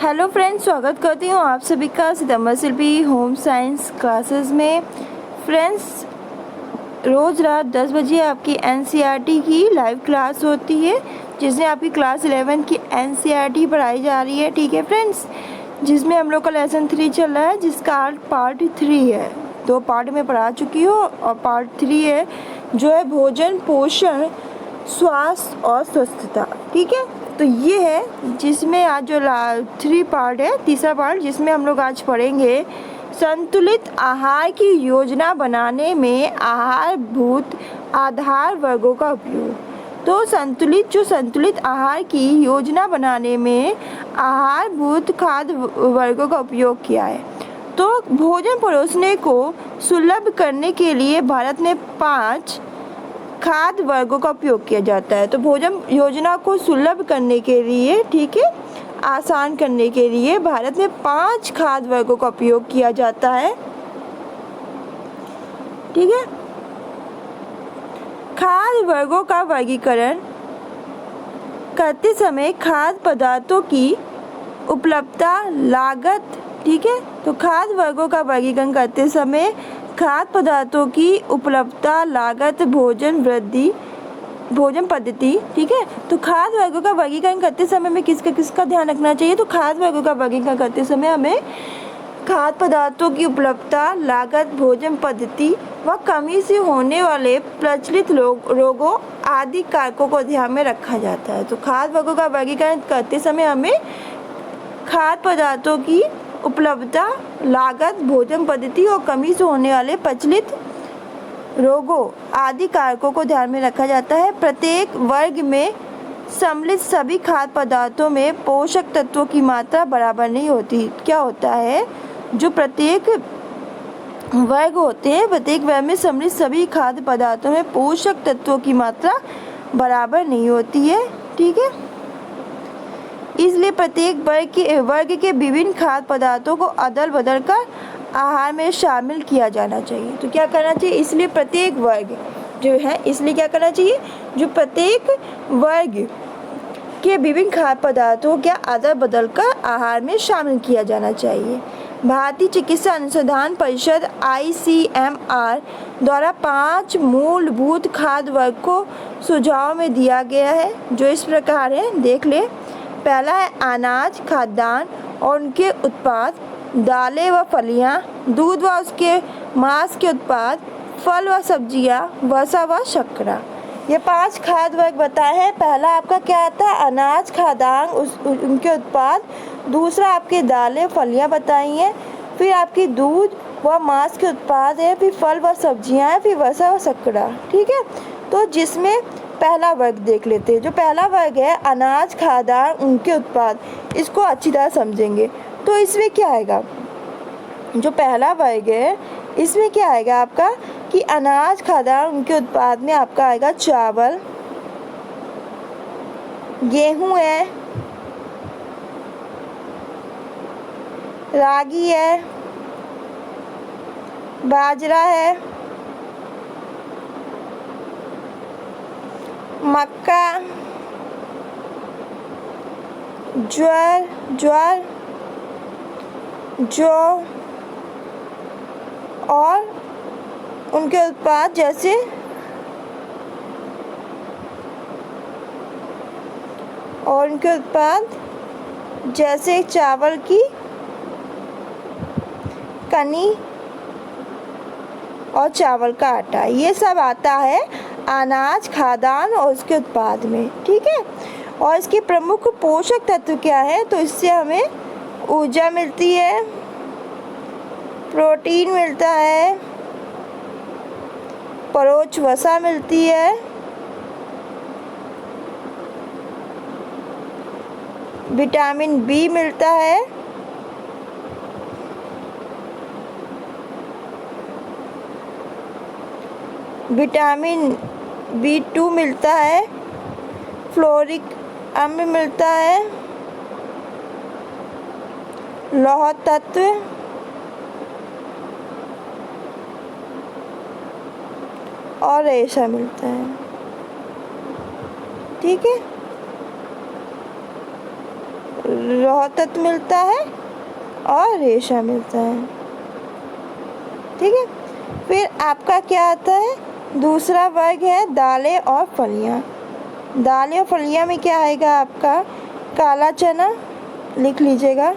Hello friends, स्वागत करती हूँ आप सभी का सितंबर शिल्पी होम साइंस क्लासेस में। फ्रेंड्स, रोज़ रात 10 बजे आपकी एनसीईआरटी की लाइव क्लास होती है, जिसमें आपकी क्लास 11 की एनसीईआरटी पढ़ाई जा रही है। ठीक है फ्रेंड्स, जिसमें हम लोग का लेसन 3 चल रहा है, जिसका पार्ट 3 है। 2 पार्ट में पढ़ा चुकी हूँ और पार्ट 3 है जो है भोजन, पोषण, स्वास्थ्य और स्वस्थता। ठीक है, तो ये है जिसमें आज जो 3 पार्ट है, तीसरा पार्ट जिसमें हम लोग आज पढ़ेंगे संतुलित आहार की योजना बनाने में आहारभूत आधार वर्गों का उपयोग। तो संतुलित आहार की योजना बनाने में आहारभूत खाद्य वर्गों का उपयोग किया है। तो भोजन परोसने को सुलभ करने के लिए भारत में 5 खाद्य वर्गों का उपयोग किया जाता है। तो भोजन योजना को सुलभ करने के लिए, ठीक है, आसान करने के लिए भारत में 5 खाद्य वर्गों का उपयोग किया जाता है। ठीक है, खाद्य वर्गों का वर्गीकरण करते समय खाद्य पदार्थों की उपलब्धता, लागत, ठीक है, तो खाद्य वर्गों का वर्गीकरण करते समय खाद्य पदार्थों की उपलब्धता, लागत, भोजन पद्धति, ठीक है। तो खाद्य वर्गों का वर्गीकरण करते समय हमें किसका ध्यान रखना चाहिए? तो खाद्य वर्गों का वर्गीकरण करते समय हमें खाद्य पदार्थों की उपलब्धता, लागत, भोजन पद्धति व कमी से होने वाले प्रचलित रोगों आदि कारकों को ध्यान में रखा जाता है। तो खाद्य वर्गों का वर्गीकरण करते समय हमें खाद्य पदार्थों की उपलब्धता, लागत, भोजन पद्धति और कमी से होने वाले प्रचलित रोगों आदि कारकों को ध्यान में रखा जाता है। प्रत्येक वर्ग में सम्मिलित सभी खाद्य पदार्थों में पोषक तत्वों की मात्रा बराबर नहीं होती। क्या होता है, जो प्रत्येक वर्ग होते हैं, प्रत्येक वर्ग में सम्मिलित सभी खाद्य पदार्थों में पोषक तत्वों की मात्रा बराबर नहीं होती है। ठीक है, इसलिए प्रत्येक वर्ग के विभिन्न खाद्य पदार्थों को अदल बदल कर आहार में शामिल किया जाना चाहिए। तो क्या करना चाहिए? इसलिए प्रत्येक वर्ग जो है, इसलिए क्या करना चाहिए, जो प्रत्येक वर्ग के विभिन्न खाद्य पदार्थों को अदल बदल कर आहार में शामिल किया जाना चाहिए। भारतीय चिकित्सा अनुसंधान परिषद ICMR द्वारा 5 मूलभूत खाद्य वर्ग को सुझाव में दिया गया है, जो इस प्रकार है, देख ले। पहला है अनाज, खाद्यान्न और उनके उत्पाद, दालें व फलियां, दूध व उसके मांस के उत्पाद, फल व सब्जियां, वसा व शर्करा। ये 5 खाद्य वर्ग बताए हैं। पहला आपका क्या आता है? अनाज, खाद्यान्न, उनके उत्पाद। दूसरा आपके दालें, फलियां बताई हैं। फिर आपकी दूध व मांस के उत्पाद है। फिर फल व सब्जियां हैं। फिर वसा व शर्करा। ठीक है, तो जिसमें पहला वर्ग देख लेते हैं। जो पहला वर्ग है अनाज, खाद्यान्न, उनके उत्पाद, इसको अच्छी तरह समझेंगे। तो इसमें क्या आएगा? जो पहला वर्ग है इसमें क्या आएगा आपका कि अनाज, खाद्यान्न, उनके उत्पाद में आपका आएगा चावल, गेहूं है, रागी है, बाजरा है, मक्का, ज्वार, जौ और उनके उत्पाद जैसे चावल की कनी और चावल का आटा, ये सब आता है अनाज, खाद्यान्न और उसके उत्पाद में। ठीक है, और इसके प्रमुख पोषक तत्व क्या है? तो इससे हमें ऊर्जा मिलती है, प्रोटीन मिलता है, परोक्ष वसा मिलती है, विटामिन बी मिलता है, विटामिन B2 मिलता है, फ्लोरिक अम्ल मिलता है, लौह तत्व और रेशा मिलता है। ठीक है, लौह तत्व मिलता है और रेशा मिलता है। ठीक है, फिर आपका क्या आता है, दूसरा वर्ग है दालें और फलियां। दालें और फलियां में क्या आएगा आपका, काला चना, लिख लीजिएगा,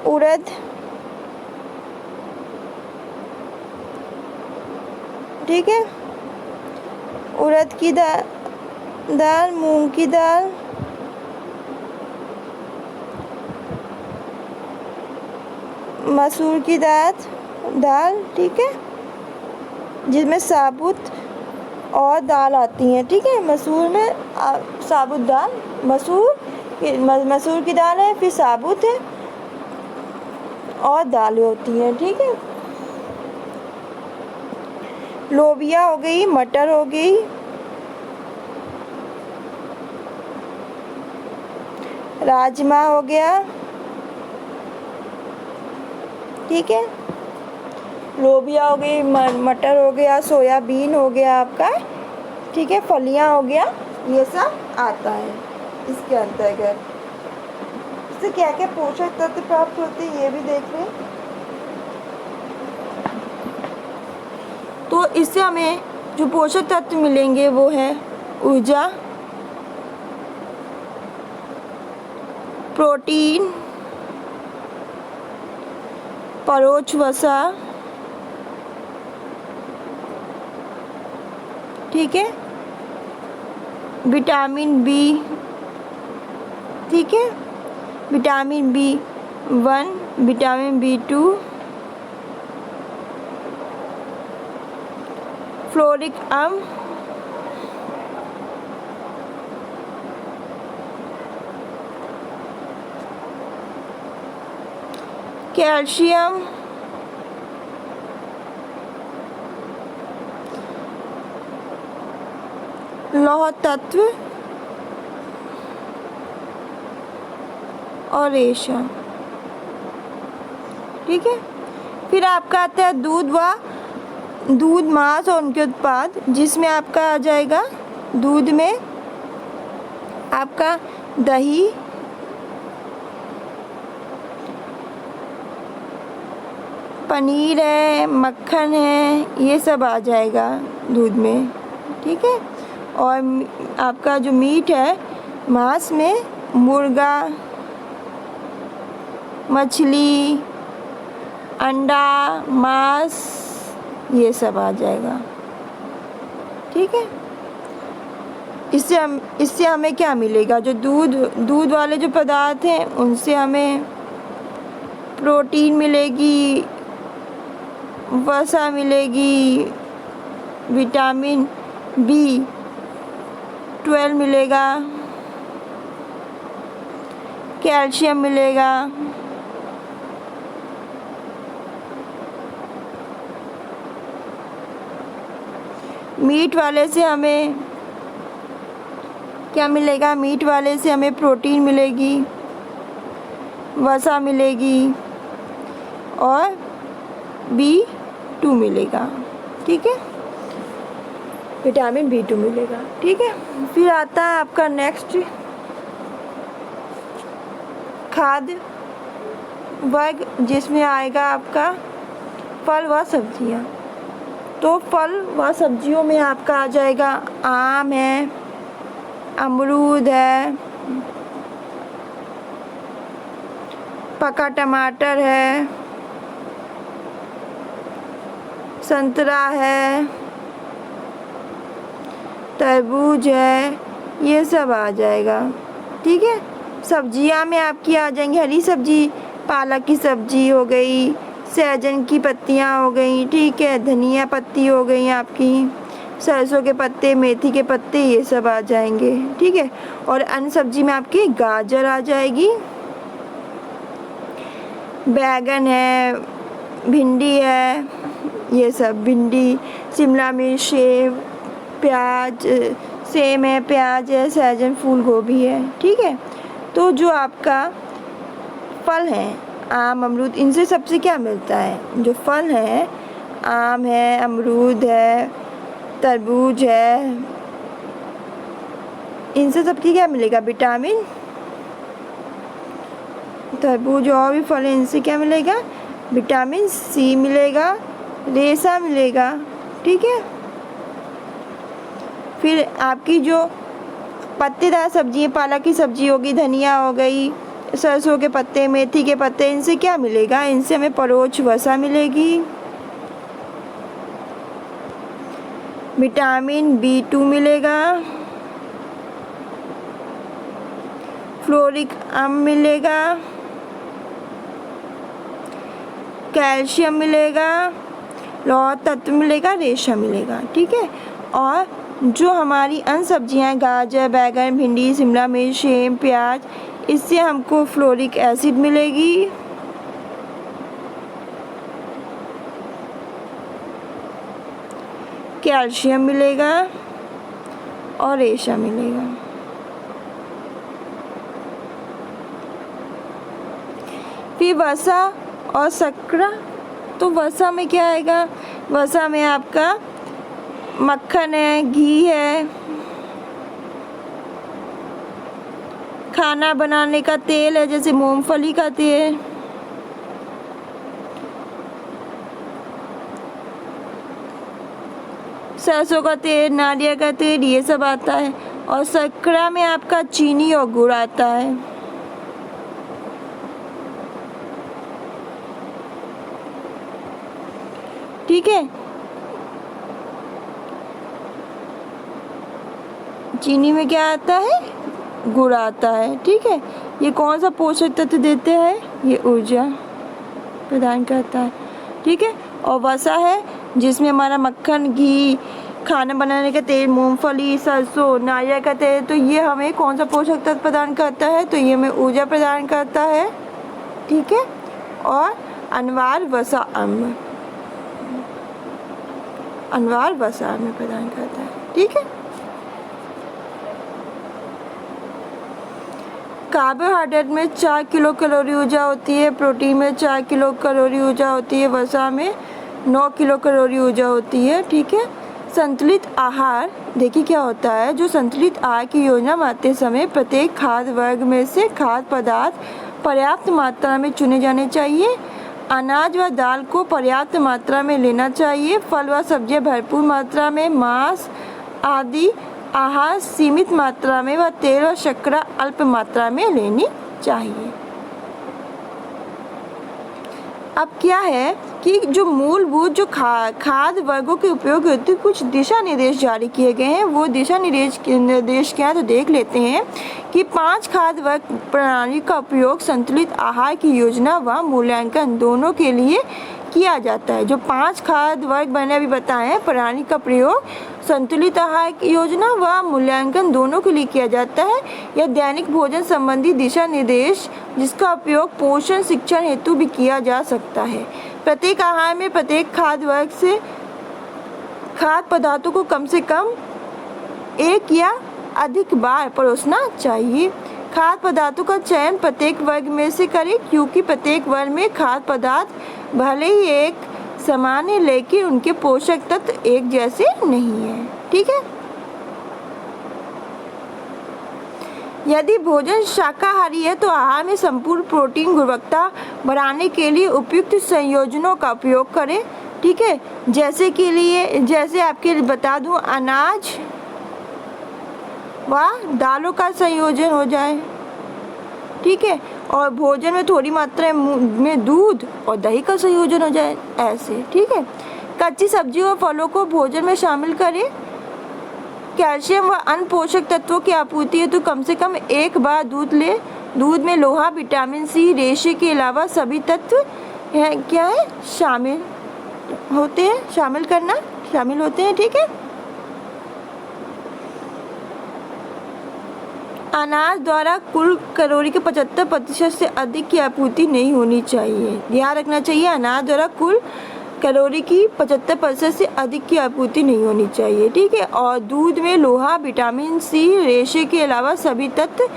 उड़द, ठीक है, उड़द की दाल, मूंग की दाल, मसूर की दाल, ठीक है, जिसमें साबुत और दाल आती हैं। ठीक है, मसूर में साबुत दाल, मसूर की दाल है, फिर साबुत है और दालें होती हैं। ठीक है, लोबिया हो गई, मटर हो गई, राजमा हो गया। ठीक है, लोबिया हो गई, मटर हो गया, सोयाबीन हो गया आपका। ठीक है, फलियां हो गया, ये सब आता है इसके अंतर्गत। इससे क्या क्या पोषक तत्व प्राप्त होते हैं ये भी देख लें। तो इससे हमें जो पोषक तत्व मिलेंगे वो है ऊर्जा, प्रोटीन, परोक्ष वसा, ठीक है, विटामिन बी, ठीक है, vitamin B1, vitamin B2, fluoric अम्ल, कैल्शियम, लौह तत्व और रेशा। ठीक है, फिर आपका आता है दूध, मांस और उनके उत्पाद, जिसमें आपका आ जाएगा दूध में आपका दही, पनीर है, मक्खन है, ये सब आ जाएगा दूध में। ठीक है, और आपका जो मीट है, मांस में मुर्गा, मछली, अंडा, मांस, ये सब आ जाएगा। ठीक है, इससे हमें क्या मिलेगा, जो दूध वाले जो पदार्थ हैं उनसे हमें प्रोटीन मिलेगी, वसा मिलेगी, विटामिन B12 मिलेगा, कैल्शियम मिलेगा, मीट वाले से हमें क्या मिलेगा, मीट वाले से हमें प्रोटीन मिलेगी, वसा मिलेगी और B2 मिलेगा। ठीक है, विटामिन B2 मिलेगा। ठीक है, फिर आता है आपका नेक्स्ट खाद्य वर्ग, जिसमें आएगा आपका फल व सब्जियां। तो फल व सब्जियों में आपका आ जाएगा आम है, अमरूद है, पका टमाटर है, संतरा है, तरबूज है, ये सब आ जाएगा। ठीक है, सब्जियां में आपकी आ जाएंगी हरी सब्जी, पालक की सब्जी हो गई, सहजन की पत्तियां हो गई, ठीक है, धनिया पत्ती हो गई आपकी, सरसों के पत्ते, मेथी के पत्ते, ये सब आ जाएंगे। ठीक है, और अन्य सब्जी में आपकी गाजर आ जाएगी, बैगन है, भिंडी है, ये सब, भिंडी, शिमला मिर्च, सेब, प्याज, सेम है, प्याज है, सहजन, फूल गोभी है। ठीक है, तो जो आपका फल है आम, अमरूद, इनसे सबसे क्या मिलता है, जो फल है आम है, अमरूद है, तरबूज है, इनसे सबकी क्या मिलेगा, विटामिन। तरबूज और भी फल है, इनसे क्या मिलेगा, विटामिन सी मिलेगा, रेशा मिलेगा, ठीक है। फिर आपकी जो पत्तेदार सब्जी है, पालक की सब्जी होगी, धनिया हो गई, सरसों के पत्ते, मेथी के पत्ते, इनसे क्या मिलेगा, इनसे हमें परोक्ष वसा मिलेगी। विटामिन B2 मिलेगा, फ्लोरिक अम्ल मिलेगा, कैल्शियम मिलेगा, लौह तत्व मिलेगा, रेशा मिलेगा, ठीक है। और जो हमारी अन्य सब्जियां हैं, गाजर, बैंगन, भिंडी, शिमला मिर्च, सेम, प्याज, इससे हमको फ्लोरिक एसिड मिलेगी, कैल्शियम मिलेगा और रेशा मिलेगा। फिर वसा और शर्करा, तो वसा में क्या आएगा, वसा में आपका मक्खन है, घी है, खाना बनाने का तेल है जैसे मूंगफली का तेल, सरसों का तेल, नारियल का तेल, ये सब आता है। और शर्करा में आपका चीनी और गुड़ आता है। ठीक है, चीनी में क्या आता है, गुड़ आता है, ठीक है। ये कौन सा पोषक तत्व देते हैं, ये ऊर्जा प्रदान करता है, ठीक है। और वसा है जिसमें हमारा मक्खन, घी, खाना बनाने का तेल, मूंगफली, सरसों, नारियल का तेल, तो ये हमें कौन सा पोषक तत्व प्रदान करता है, तो ये हमें ऊर्जा प्रदान करता है, ठीक है। और अनिवार्य वसा अम्ल, अनिवार्य वसा अम्ल प्रदान करता है, ठीक है। कार्बोहाइड्रेट में 4 किलो कैलोरी ऊर्जा होती है, प्रोटीन में 4 किलो कैलोरी ऊर्जा होती है, वसा में 9 किलो कैलोरी ऊर्जा होती है, ठीक है। संतुलित आहार, देखिए क्या होता है, जो संतुलित आहार की योजना बनाते समय प्रत्येक खाद्य वर्ग में से खाद्य पदार्थ पर्याप्त मात्रा में चुने जाने चाहिए। अनाज व दाल को पर्याप्त मात्रा में लेना चाहिए, फल व सब्जियां भरपूर मात्रा में, मांस आदि आहार सीमित मात्रा में व तेल और शर्करा अल्प मात्रा में लेनी चाहिए। अब क्या है कि जो मूलभूत जो खाद्य वर्गों के उपयोग हेतु कुछ दिशा निर्देश जारी किए गए हैं, वो दिशा निर्देश क्या है तो देख लेते हैं कि 5 खाद्य वर्ग प्रणाली का उपयोग संतुलित आहार की योजना व मूल्यांकन दोनों के लिए किया जाता है। जो 5 खाद्य वर्ग मैंने अभी बताए हैं, प्रणाली का प्रयोग संतुलित आहार की योजना व मूल्यांकन दोनों के लिए किया जाता है। यह दैनिक भोजन संबंधी दिशा निर्देश जिसका उपयोग पोषण शिक्षण हेतु भी किया जा सकता है। प्रत्येक आहार में प्रत्येक खाद्य वर्ग से खाद्य पदार्थों को कम से कम 1 या अधिक बार परोसना चाहिए। खाद्य पदार्थों का चयन प्रत्येक वर्ग में से करें, क्योंकि प्रत्येक वर्ग में खाद्य पदार्थ भले ही एक समान है लेकिन उनके पोषक तत्व एक जैसे नहीं है, ठीक है। यदि भोजन शाकाहारी है तो आहार में संपूर्ण प्रोटीन गुणवत्ता बढ़ाने के लिए उपयुक्त संयोजनों का उपयोग करें, ठीक है। जैसे आपके बता दूं, अनाज व दालों का संयोजन हो जाए, ठीक है। और भोजन में थोड़ी मात्रा में दूध और दही का संयोजन हो जाए, ऐसे, ठीक है। कच्ची सब्जियों और फलों को भोजन में शामिल करें। कैल्शियम व अन्य पोषक तत्वों की आपूर्ति हेतु कम से कम 1 बार दूध लें। दूध में लोहा, विटामिन सी, रेशे के अलावा सभी तत्व शामिल होते हैं, ठीक है। अनाज द्वारा कुल कैलोरी के 75% से अधिक की आपूर्ति नहीं होनी चाहिए। ध्यान रखना चाहिए, अनाज द्वारा कुल कैलोरी की 75% से अधिक की आपूर्ति नहीं होनी चाहिए, ठीक है। और दूध में लोहा, विटामिन सी, रेशे के अलावा सभी तत्व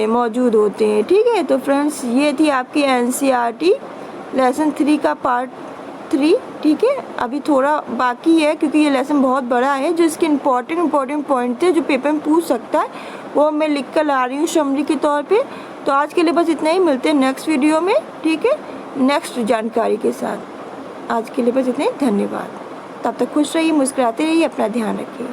मौजूद होते हैं, ठीक है। तो फ्रेंड्स, ये थी आपकी NCERT लेसन 3 का पार्ट 3, ठीक है। अभी थोड़ा बाकी है क्योंकि ये लेसन बहुत बड़ा है। जो इसके इम्पॉर्टेंट पॉइंट थे जो पेपर में पूछ सकता है वो मैं लिख कर ला रही हूँ समरी के तौर पे। तो आज के लिए बस इतना ही, मिलते हैं नेक्स्ट वीडियो में, ठीक है, नेक्स्ट जानकारी के साथ। आज के लिए बस इतना ही, धन्यवाद। तब तक खुश रहिए, मुस्कुराते रहिए, अपना ध्यान रखिए।